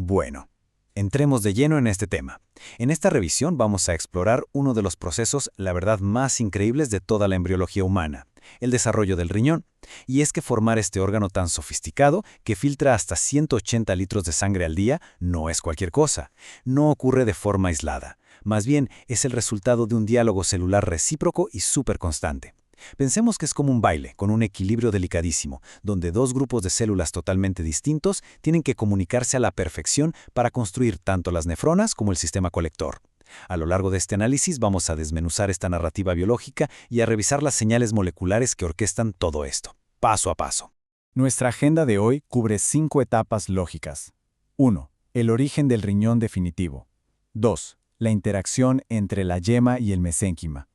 Bueno, entremos de lleno en este tema. En esta revisión vamos a explorar uno de los procesos, la verdad, más increíbles de toda la embriología humana, el desarrollo del riñón. Y es que formar este órgano tan sofisticado, que filtra hasta 180 litros de sangre al día, no es cualquier cosa. No ocurre de forma aislada. Más bien, es el resultado de un diálogo celular recíproco y súper constante. Pensemos que es como un baile, con un equilibrio delicadísimo, donde dos grupos de células totalmente distintos tienen que comunicarse a la perfección para construir tanto las nefronas como el sistema colector. A lo largo de este análisis vamos a desmenuzar esta narrativa biológica y a revisar las señales moleculares que orquestan todo esto, paso a paso. Nuestra agenda de hoy cubre 5 etapas lógicas. 1. El origen del riñón definitivo. 2. La interacción entre la yema y el mesénquima.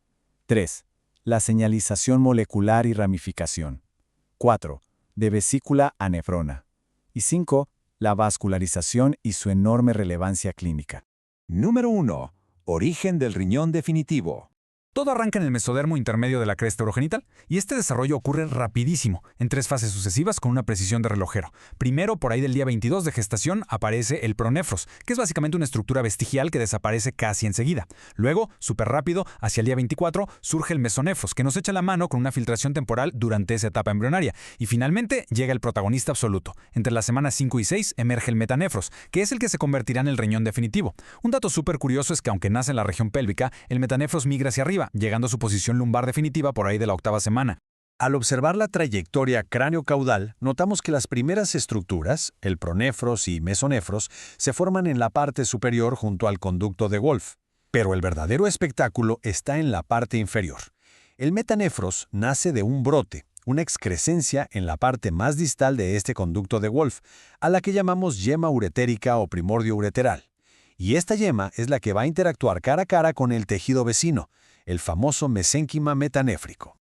3. La señalización molecular y ramificación. 4. De vesícula a nefrona. Y 5. La vascularización y su enorme relevancia clínica. Número 1. Origen del riñón definitivo. Todo arranca en el mesodermo intermedio de la cresta urogenital, y este desarrollo ocurre rapidísimo, en 3 fases sucesivas con una precisión de relojero. Primero, por ahí del día 22 de gestación, aparece el pronefros, que es básicamente una estructura vestigial que desaparece casi enseguida. Luego, súper rápido, hacia el día 24, surge el mesonefros, que nos echa la mano con una filtración temporal durante esa etapa embrionaria. Y finalmente, llega el protagonista absoluto. Entre las semanas 5 y 6 emerge el metanefros, que es el que se convertirá en el riñón definitivo. Un dato súper curioso es que aunque nace en la región pélvica, el metanefros migra hacia arriba, llegando a su posición lumbar definitiva por ahí de la 8ª semana. Al observar la trayectoria cráneo-caudal, notamos que las primeras estructuras, el pronefros y mesonefros, se forman en la parte superior junto al conducto de Wolff. Pero el verdadero espectáculo está en la parte inferior. El metanefros nace de un brote, una excrescencia en la parte más distal de este conducto de Wolff, a la que llamamos yema uretérica o primordio ureteral. Y esta yema es la que va a interactuar cara a cara con el tejido vecino, el famoso mesénquima metanéfrico.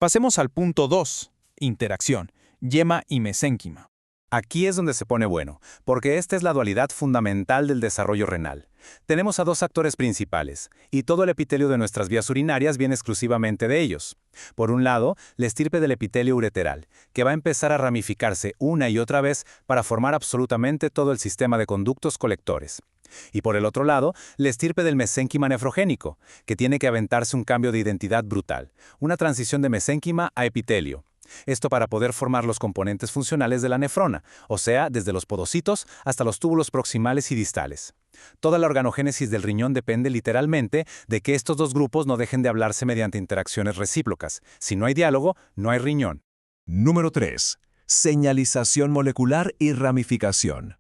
Pasemos al punto 2, interacción, yema y mesénquima. Aquí es donde se pone bueno, porque esta es la dualidad fundamental del desarrollo renal. Tenemos a dos actores principales, y todo el epitelio de nuestras vías urinarias viene exclusivamente de ellos. Por un lado, la estirpe del epitelio ureteral, que va a empezar a ramificarse una y otra vez para formar absolutamente todo el sistema de conductos colectores. Y por el otro lado, la estirpe del mesénquima nefrogénico, que tiene que aventarse un cambio de identidad brutal, una transición de mesénquima a epitelio. Esto para poder formar los componentes funcionales de la nefrona, o sea, desde los podocitos hasta los túbulos proximales y distales. Toda la organogénesis del riñón depende literalmente de que estos dos grupos no dejen de hablarse mediante interacciones recíprocas. Si no hay diálogo, no hay riñón. Número 3. Señalización molecular y ramificación.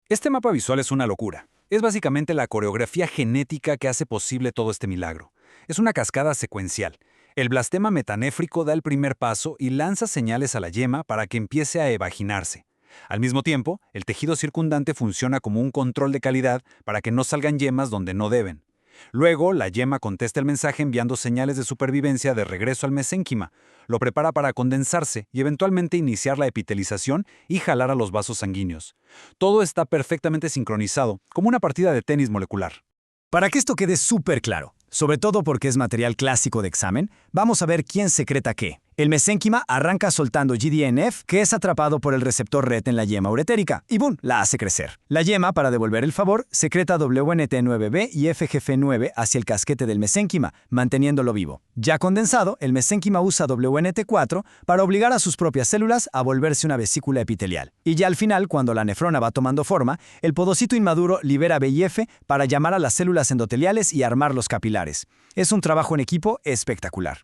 Este mapa visual es una locura. Es básicamente la coreografía genética que hace posible todo este milagro. Es una cascada secuencial. El blastema metanéfrico da el primer paso y lanza señales a la yema para que empiece a evaginarse. Al mismo tiempo, el tejido circundante funciona como un control de calidad para que no salgan yemas donde no deben. Luego, la yema contesta el mensaje enviando señales de supervivencia de regreso al mesénquima, lo prepara para condensarse y eventualmente iniciar la epitelización y jalar a los vasos sanguíneos. Todo está perfectamente sincronizado, como una partida de tenis molecular. Para que esto quede súper claro, sobre todo porque es material clásico de examen, vamos a ver quién secreta qué. El mesénquima arranca soltando GDNF, que es atrapado por el receptor RET en la yema uretérica, y ¡bum!, la hace crecer. La yema, para devolver el favor, secreta WNT9B y FGF9 hacia el casquete del mesénquima, manteniéndolo vivo. Ya condensado, el mesénquima usa WNT4 para obligar a sus propias células a volverse una vesícula epitelial. Y ya al final, cuando la nefrona va tomando forma, el podocito inmaduro libera BIF para llamar a las células endoteliales y armar los capilares. Es un trabajo en equipo espectacular.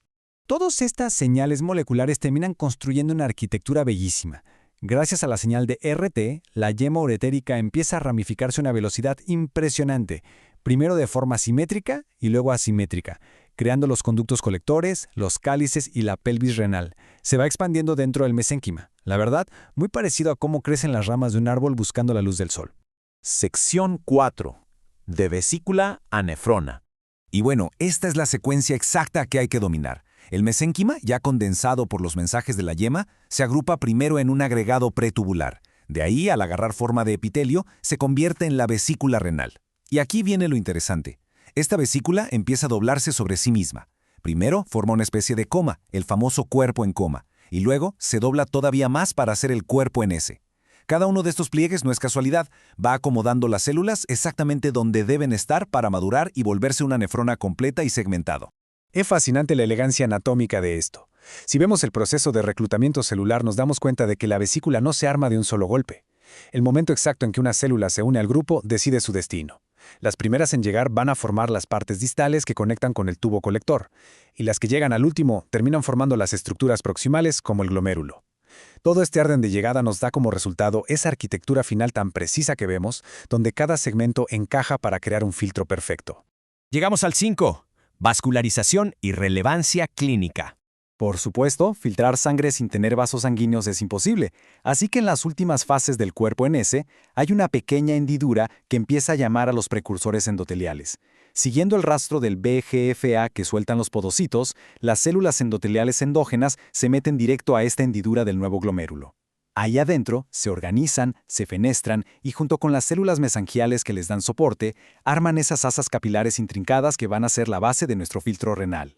Todas estas señales moleculares terminan construyendo una arquitectura bellísima. Gracias a la señal de RT, la yema uretérica empieza a ramificarse a una velocidad impresionante, primero de forma simétrica y luego asimétrica, creando los conductos colectores, los cálices y la pelvis renal. Se va expandiendo dentro del mesénquima. La verdad, muy parecido a cómo crecen las ramas de un árbol buscando la luz del sol. Sección 4. De vesícula a nefrona. Y bueno, esta es la secuencia exacta que hay que dominar. El mesénquima, ya condensado por los mensajes de la yema, se agrupa primero en un agregado pretubular. De ahí, al agarrar forma de epitelio, se convierte en la vesícula renal. Y aquí viene lo interesante. Esta vesícula empieza a doblarse sobre sí misma. Primero forma una especie de coma, el famoso cuerpo en coma, y luego se dobla todavía más para hacer el cuerpo en S. Cada uno de estos pliegues no es casualidad, va acomodando las células exactamente donde deben estar para madurar y volverse una nefrona completa y segmentado. Es fascinante la elegancia anatómica de esto. Si vemos el proceso de reclutamiento celular, nos damos cuenta de que la vesícula no se arma de un solo golpe. El momento exacto en que una célula se une al grupo decide su destino. Las primeras en llegar van a formar las partes distales que conectan con el tubo colector, y las que llegan al último terminan formando las estructuras proximales como el glomérulo. Todo este orden de llegada nos da como resultado esa arquitectura final tan precisa que vemos, donde cada segmento encaja para crear un filtro perfecto. Llegamos al 5. Vascularización y relevancia clínica. Por supuesto, filtrar sangre sin tener vasos sanguíneos es imposible, así que en las últimas fases del cuerpo en S hay una pequeña hendidura que empieza a llamar a los precursores endoteliales. Siguiendo el rastro del BGFA que sueltan los podocitos, las células endoteliales endógenas se meten directo a esta hendidura del nuevo glomérulo. Ahí adentro se organizan, se fenestran y junto con las células mesangiales que les dan soporte, arman esas asas capilares intrincadas que van a ser la base de nuestro filtro renal.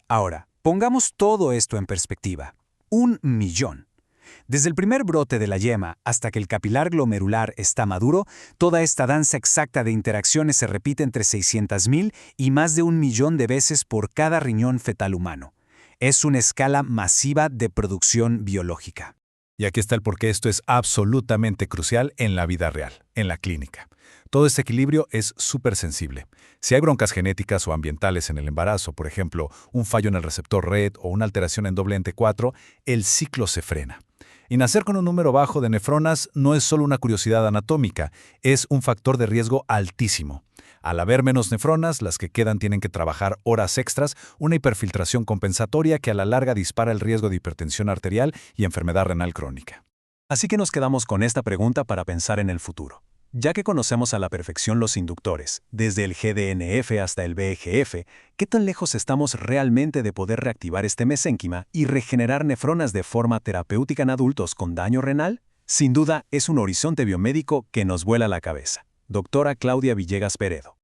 Ahora, pongamos todo esto en perspectiva. 1.000.000. Desde el primer brote de la yema hasta que el capilar glomerular está maduro, toda esta danza exacta de interacciones se repite entre 600.000 y más de 1.000.000 de veces por cada riñón fetal humano. Es una escala masiva de producción biológica. Y aquí está el por qué esto es absolutamente crucial en la vida real, en la clínica. Todo este equilibrio es súper sensible. Si hay broncas genéticas o ambientales en el embarazo, por ejemplo, un fallo en el receptor RET o una alteración en nt4, el ciclo se frena. Y nacer con un número bajo de nefronas no es solo una curiosidad anatómica, es un factor de riesgo altísimo. Al haber menos nefronas, las que quedan tienen que trabajar horas extras, una hiperfiltración compensatoria que a la larga dispara el riesgo de hipertensión arterial y enfermedad renal crónica. Así que nos quedamos con esta pregunta para pensar en el futuro. Ya que conocemos a la perfección los inductores, desde el GDNF hasta el VEGF, ¿qué tan lejos estamos realmente de poder reactivar este mesénquima y regenerar nefronas de forma terapéutica en adultos con daño renal? Sin duda, es un horizonte biomédico que nos vuela la cabeza. Doctora Claudia Villegas Peredo.